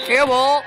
Fair ball.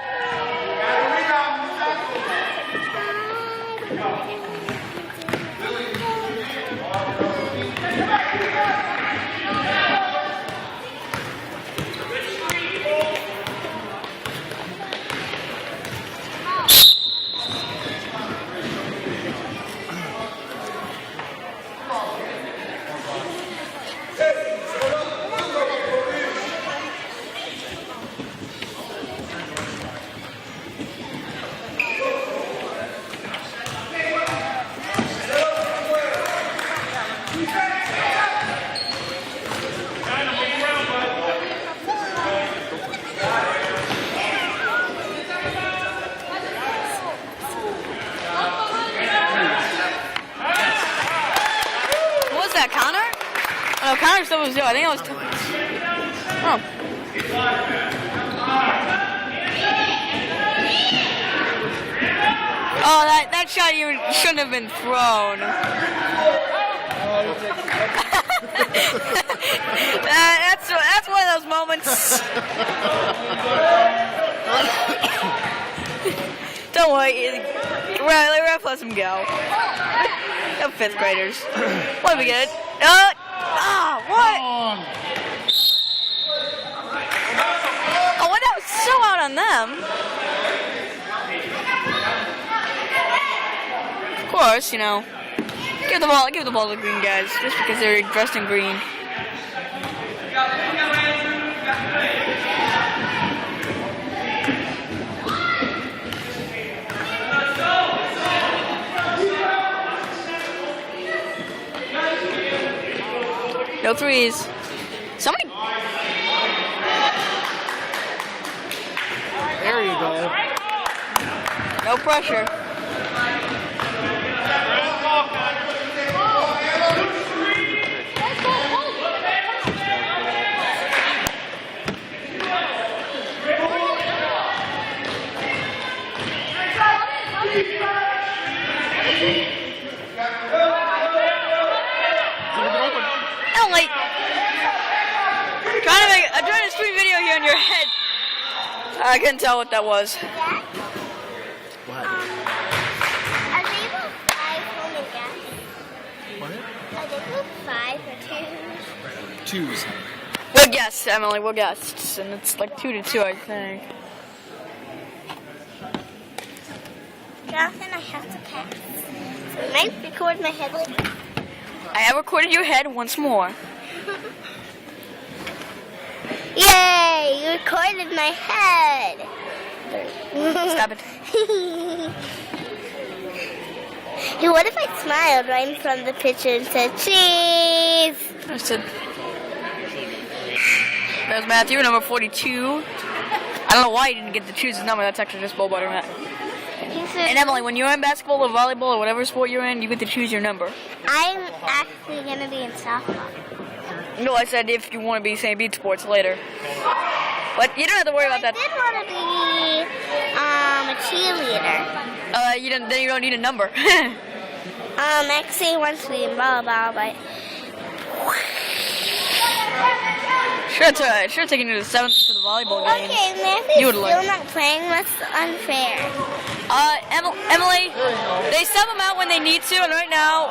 Connor? Oh, no, Connor still was 0. I think it was 2. Oh. Oh, that shot you shouldn't have been thrown. That's one of those moments. Don't worry. Ref lets him go. No 5th graders. What do we get? What? Oh, well, that was so out on them. Of course, you know. Give the ball to the green guys, just because they're dressed in green. No threes. Somebody. There you go. No pressure. I'm trying to stream video here in your head. I couldn't tell what that was. What? Are they about 5 home and gas? What? Are they about 5 or 2? 2s. We'll guess, Emily. We'll guess. And it's like 2-2, I think. Jonathan, I have to pass. So I might record my head like this. I have recorded your head once more. Yay! You recorded my head. Stop it. Hey, what if I smiled right in front of the picture and said, cheese? I said, there's Matthew, number 42. I don't know why you didn't get to choose his number. That's actually just Bo Buttermat. And Emily, when you're in basketball or volleyball or whatever sport you're in, you get to choose your number. I'm actually going to be in softball. No, I said if you want to be St. Beat Sports later. But you don't have to worry about that. I did want to be a cheerleader. Then you don't need a number. Actually, once we in volleyball, but... Sure, taking you to the 7th to the volleyball game. Okay, Matthew's You would still learn. not playing. That's unfair. Emily, they sub them out when they need to, and right now,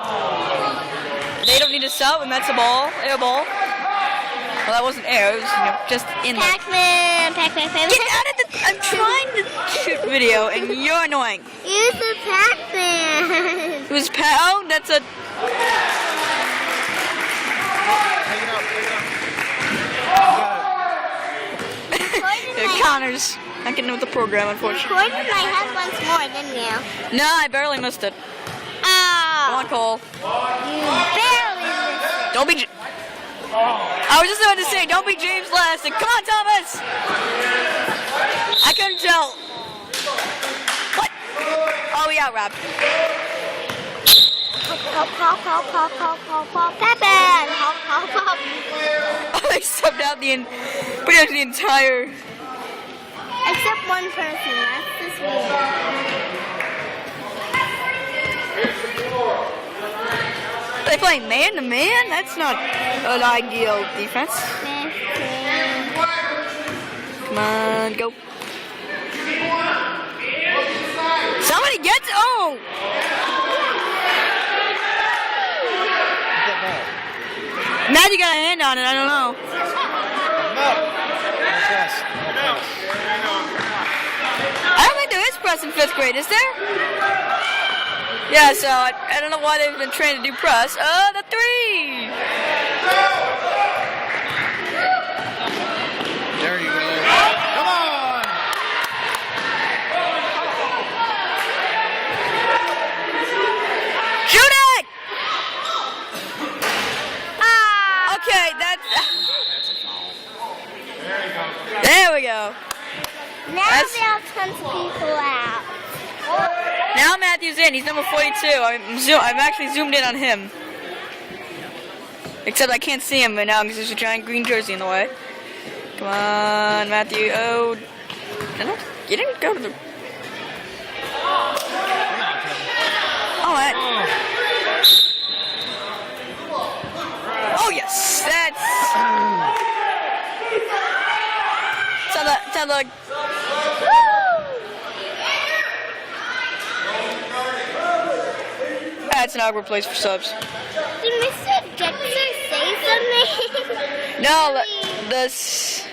they don't need to sub, and that's a ball, air ball. Well, that wasn't air, it was, just in the... Pac-Man. Get out of the... I'm trying to shoot video, and you're annoying. Use the Pac-Man. It was oh, that's a... Connors. I not getting with the program, unfortunately. Recorded my head once more, didn't you? No, I barely missed it. Come on, Oh, Cole. you barely missed Don't be. I was just about to say, don't be James Lastic. Come on, Thomas. I couldn't tell. What? Oh, we got wrapped. Pop, Pepe! Pop. Oh, they subbed out pretty much the entire. Except one person, that's this weird. They playing man to man? That's not an ideal defense. Come on, go. Somebody gets. Oh! Now you got a hand on it. I don't know. I don't think there is press in 5th grade, is there? Yeah, so I don't know why they've been trained to do press. Oh, the 3! There you go. Come on! Shoot it! Ah! Okay, there we go. Now they have tons of people out. Now Matthew's in. He's number 42. I'm actually zoomed in on him. Except I can't see him right now because there's a giant green jersey in the way. Come on, Matthew. Oh, you didn't go to the. Oh, oh yes, that's. Tell the. That's an awkward place for subs. Did Mr. Dexter say something? No, this.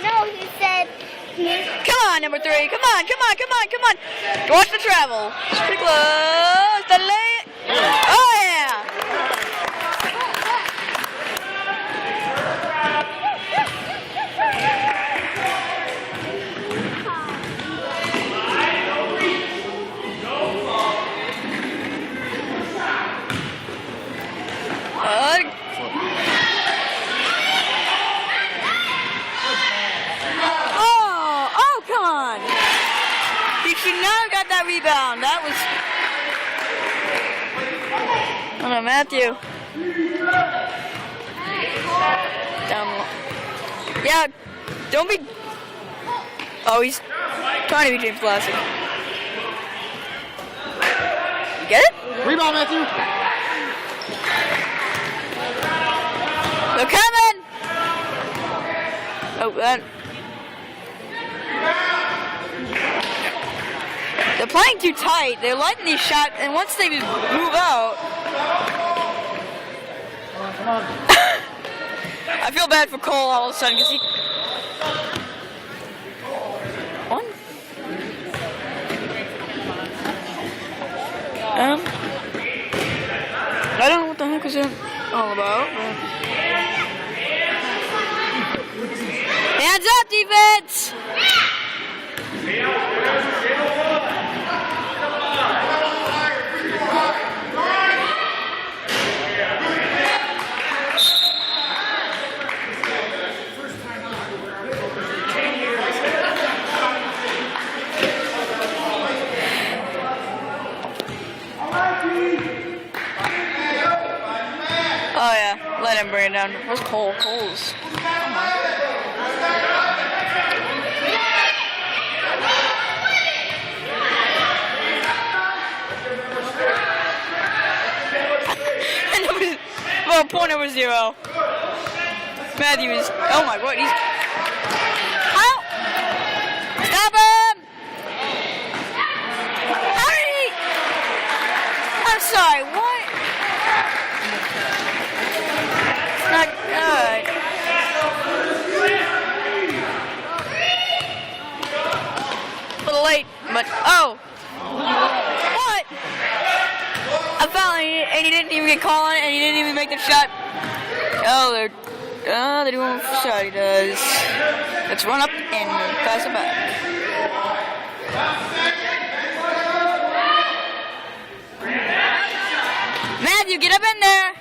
No, he said. Come on, number 3. Come on. Watch the travel. It's pretty close. The lay. Oh yeah. Oh, come on. He should not have got that rebound. That was. Oh no, Matthew. Down low. Yeah, don't be. Oh, he's trying to be James Classic. You get it? Rebound, Matthew. They're coming! Oh, that. They're playing too tight. They're letting these shots, and once they move out. I feel bad for Cole all of a sudden because he. One? I don't know what the heck is that all about. Hands up, defense! Oh yeah, let him bring it down. Where's Cole? Cole's. Come on. Well, point number 0. Matthew is. Oh my god, he's. How? Stop him! How did he? I'm sorry, what? It's not good. A little late, but. Oh! What? I found it, and he didn't even get called on it, and he didn't even make the shot. Oh, they're doing a shot. He does. Let's run up and pass it back. Matthew, get up in there.